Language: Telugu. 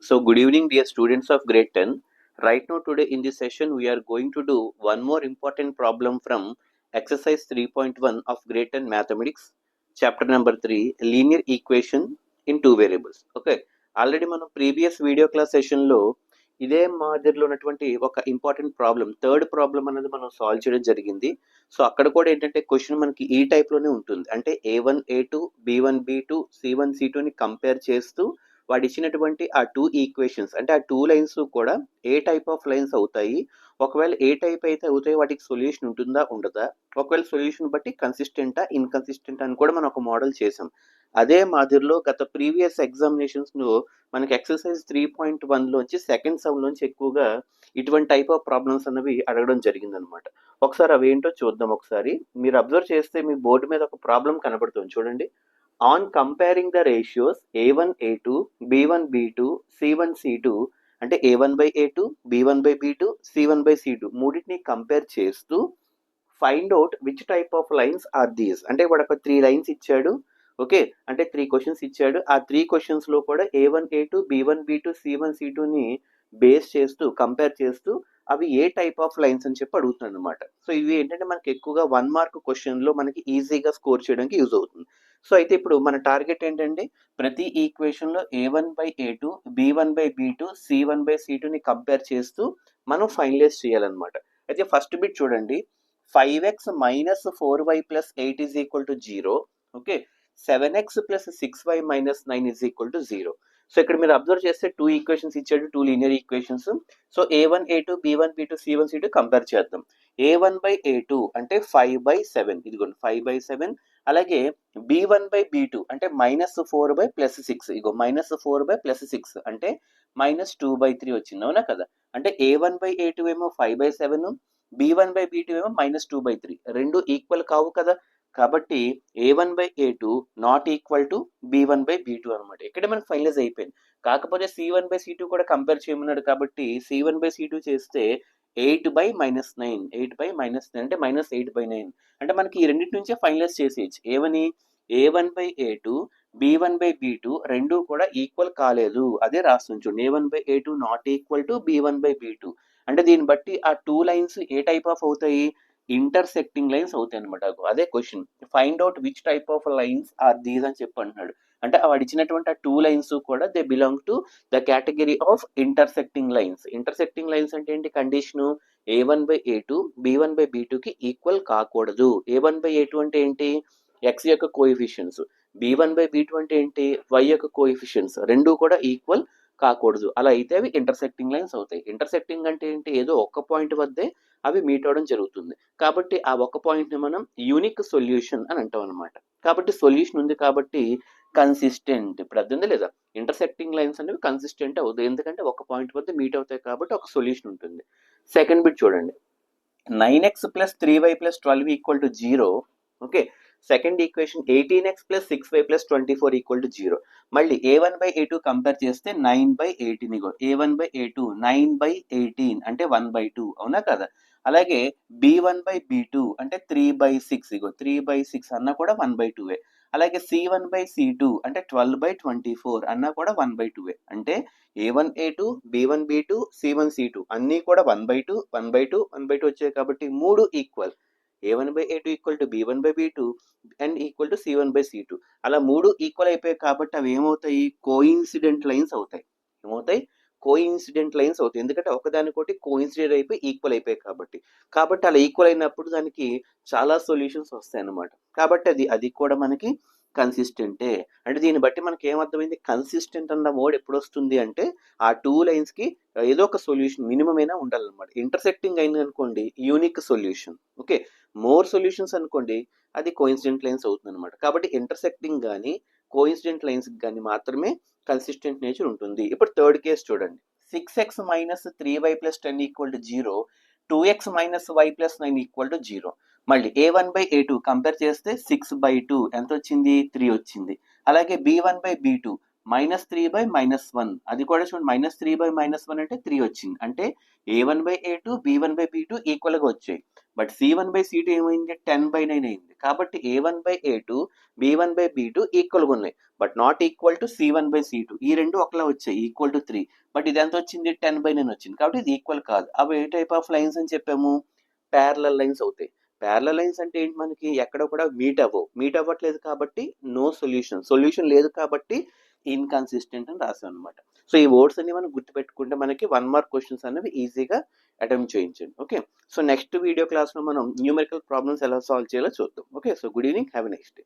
So, good evening, dear students of grade 10. Right now, today in this session, we are going to do one more important problem from exercise 3.1 of grade 10 mathematics, chapter number 3, linear equation in two variables. Okay, already మనం ప్రీవియస్ వీడియో క్లాస్ సెషన్లో ఇదే మాదిరిలో ఉన్నటువంటి ఒక ఇంపార్టెంట్ ప్రాబ్లం థర్డ్ ప్రాబ్లం అనేది మనం సాల్వ్ చేయడం జరిగింది. సో అక్కడ కూడా ఏంటంటే క్వశ్చన్ మనకి ఈ టైప్లోనే ఉంటుంది. అంటే A1 A2 B1 B2 C1 C2ని compare చేస్తూ వాడు ఇచ్చినటువంటి ఆ టూ ఈక్వేషన్స్ అంటే ఆ టూ లైన్స్ కూడా ఏ టైప్ ఆఫ్ లైన్స్ అవుతాయి, ఒకవేళ ఏ టైప్ అయితే అవుతాయి వాటికి సొల్యూషన్ ఉంటుందా ఉండదా, ఒకవేళ సొల్యూషన్ బట్టి కన్సిస్టెంటా ఇన్కన్సిస్టెంట్ అని కూడా మనం ఒక మోడల్ చేసాం. అదే మాదిరిలో గత ప్రీవియస్ ఎగ్జామినేషన్స్లో మనకి ఎక్సర్సైజ్ 3.1లోంచి సెకండ్ సమ్లోంచి ఎక్కువగా ఇటువంటి టైప్ ఆఫ్ ప్రాబ్లమ్స్ అన్నవి అడగడం జరిగిందనమాట. ఒకసారి అవి ఏంటో చూద్దాం. ఒకసారి మీరు అబ్జర్వ్ చేస్తే మీ బోర్డు మీద ఒక ప్రాబ్లం కనబడుతుంది చూడండి. On comparing the ratios A1 A2 B1 B2 C1 C2 అంటే A1/A2 B1/B2 C1/C2 మూడింటిని కంపేర్ చేస్తూ find out which type of lines are these. అంటే వాడు ఒక 3 లైన్స్ ఇచ్చాడు. ఓకే, అంటే 3 క్వశ్చన్స్ ఇచ్చాడు. ఆ 3 క్వశ్చన్స్లో కూడా A1 A2 B1 B2 C1 C2ని base చేస్తూ కంపేర్ చేస్తూ అవి ఏ టైప్ ఆఫ్ లైన్స్ అని చెప్పి అడుగుతున్నాడు అనమాట. సో ఇవి ఏంటంటే మనకి ఎక్కువగా 1 మార్క్ క్వశ్చన్లో మనకి ఈజీగా స్కోర్ చేయడానికి యూజ్ అవుతుంది. సో అయితే ఇప్పుడు మన టార్గెట్ ఏంటంటే ప్రతి ఈక్వేషన్లో A1/A2 B1/B2 C1/C2ని కంపేర్ చేస్తూ మనం ఫైనలైజ్ చేయాలన్నమాట. అయితే ఫస్ట్ బిట్ చూడండి, 5x minus 4y plus 8 is equal to 0. Okay, 7x plus 6y minus 9 is equal to 0. So ఇక్కడ మీరు అబ్జర్వ్ చేస్తే టూ ఈక్వేషన్స్ ఇచ్చాడు, two linear equations. So A1 A2 B1 B2 C1 C2 compare చేద్దాం. A1/A2 అంటే 5/7, ఇదిగోండి 5/7. అలాగే B1/B2 అంటే -4 ప్లస్ 6, ఇగో -4 ప్లస్ 6 అంటే -2/3 వచ్చింది, అవునా కదా. అంటే A1/A2 ఏమో 5/7, B1/B2 ఏమో -2/3, రెండు ఈక్వల్ కావు కదా. కాబట్టి A1/A2 not equal to B1/B2 అనమాట. ఇక్కడే మనకు ఫైనలైజ్ అయిపోయింది. కాకపోతే C1/C2 కూడా కంపేర్ చేయమన్నాడు కాబట్టి C1/C2 చేస్తే 8/-9, 8/-9 అంటే -8/9. అంటే మనకి ఈ రెండింటి నుంచే ఫైనలైజ్ చేసేయచ్చు. ఏమని, A1/A2 B1/B2 రెండు కూడా ఈక్వల్ కాలేదు, అదే రాస్తుంది చూడండి. A1/A2 not equal to B1/B2 అంటే దీన్ని బట్టి ఆ టూ లైన్స్ ఏ టైప్ ఆఫ్ అవుతాయి, ఇంటర్సెక్టింగ్ లైన్స్ అవుతాయి అనమాట. అదే question, find out which type of lines are these అని చెప్పి అంటున్నాడు. అంటే వాడు ఇచ్చినటువంటి ఆ టూ లైన్స్ కూడా they belong to the category of intersecting lines. Intersecting lines అంటే ఏంటి కండిషను, A1/A2 B1/B2కి ఈక్వల్ కాకూడదు. A1/A2 అంటే ఏంటి, ఎక్స్ యొక్క కోఎఫిషియన్స్. B1/B2 అంటే ఏంటి, వై యొక్క కోఎఫిషియన్స్. రెండు కూడా ఈక్వల్ కాకూడదు. అలా అయితే అవి ఇంటర్సెక్టింగ్ లైన్స్ అవుతాయి. ఇంటర్సెక్టింగ్ అంటే ఏంటి, ఏదో ఒక్క పాయింట్ వద్దే అవి మీట్ అవడం జరుగుతుంది. కాబట్టి ఆ ఒక్క పాయింట్ని మనం యూనిక్ సొల్యూషన్ అని అంటాం అనమాట. కాబట్టి సొల్యూషన్ ఉంది కాబట్టి కన్సిస్టెంట్. ఇప్పుడు అర్థం లేదా, ఇంటర్సెక్టింగ్ లైన్స్ అనేవి కన్సిస్టెంట్ అవుతాయి, ఎందుకంటే ఒక పాయింట్ వద్ద మీట్ అవుతాయి కాబట్టి ఒక సొల్యూషన్ ఉంటుంది. సెకండ్ బిట్ చూడండి, 9x plus 3y plus 12 equal to 0. Okay, second equation 18x plus 6y plus 24 equal to 0. మళ్ళీ A1/A2 కంపేర్ చేస్తే 9/18, ఇగో A1/A2 9/18 అంటే 1/2, అవునా కదా. అలాగే B1/B2 అంటే 3/6, ఇగో 3/6 అన్నా కూడా 1/2. అలాగే C1/C2 అంటే 12/24 అన్నా కూడా 1/2. అంటే A1A2 B1B2 C1C2 అన్నీ కూడా 1/2 1/2 1/2 వచ్చాయి కాబట్టి మూడు equal. A1/A2 equal to B1/B2 and equal to C1/C2. అలా మూడు ఈక్వల్ అయిపోయాయి కాబట్టి అవి ఏమవుతాయి, కోఇన్సిడెంట్ లైన్స్ అవుతాయి. ఏమవుతాయి, కోఇన్సిడెంట్ లైన్స్ అవుతాయి. ఎందుకంటే ఒకదానికోటి కోఇన్సిడెంట్ అయిపోయి ఈక్వల్ అయిపోయాయి కాబట్టి అలా ఈక్వల్ అయినప్పుడు దానికి చాలా సొల్యూషన్స్ వస్తాయి అన్నమాట. కాబట్టి అది కూడా మనకి కన్సిస్టెంటే. అంటే దీన్ని బట్టి మనకి ఏమర్థమైంది, కన్సిస్టెంట్ అన్న వర్డ్ ఎప్పుడు వస్తుంది అంటే ఆ టూ లైన్స్కి ఏదో ఒక సొల్యూషన్ మినిమం అయినా ఉండాలన్నమాట. ఇంటర్సెక్టింగ్ అయింది అనుకోండి unique solution. Okay, more solutions అనుకోండి అది కోఇన్సిడెంట్ లైన్స్ అవుతుంది అనమాట. కాబట్టి ఇంటర్సెక్టింగ్ కానీ కోఇన్సిడెంట్ లైన్స్ కానీ మాత్రమే కన్సిస్టెంట్ నేచర్ ఉంటుంది. ఇప్పుడు థర్డ్ కేసు చూడండి, 6x minus 3y plus 10 equal to 0, 2x minus y plus 9 equal to 0. మళ్ళీ A1/A2 కంపేర్ చేస్తే 6/2 ఎంత వచ్చింది, 3 వచ్చింది. అలాగే B1/B2 -3/-1 అది కూడా చూడండి, -3/-1 అంటే 3 వచ్చింది. అంటే A1/A2 B1/B2 ఈక్వల్గా వచ్చాయి. బట్ C1/C2 ఏమైంది, 10/9 అయింది. కాబట్టి A1/A2 B1/B2 ఈక్వల్గా ఉన్నాయి, but not equal to C1/C2. ఈ రెండు ఒకలా వచ్చాయి, ఈక్వల్ టు 3. బట్ ఇది ఎంత వచ్చింది, 10/9 వచ్చింది. కాబట్టి ఇది ఈక్వల్ కాదు. అవి ఏ టైప్ ఆఫ్ లైన్స్ అని చెప్పాము, ప్యారలల్ లైన్స్ అవుతాయి. ప్యారలల్ లైన్స్ అంటే ఏంటి, మనకి ఎక్కడ కూడా మీట్ అవ్వట్లేదు కాబట్టి నో సొల్యూషన్ లేదు కాబట్టి ఇన్కన్సిస్టెంట్ అని రాసాం అనమాట. సో ఈ వర్డ్స్ అన్ని మనం గుర్తుపెట్టుకుంటే మనకి 1 మార్క్ క్వశ్చన్స్ అనేవి ఈజీగా అటెంప్ట్ చేయించండి. ఓకే, సో నెక్స్ట్ వీడియో క్లాస్లో మనం న్యూమెరికల్ ప్రాబ్లమ్స్ ఎలా సాల్వ్ చేయాలో చూద్దాం. Okay, so good evening, have a next day.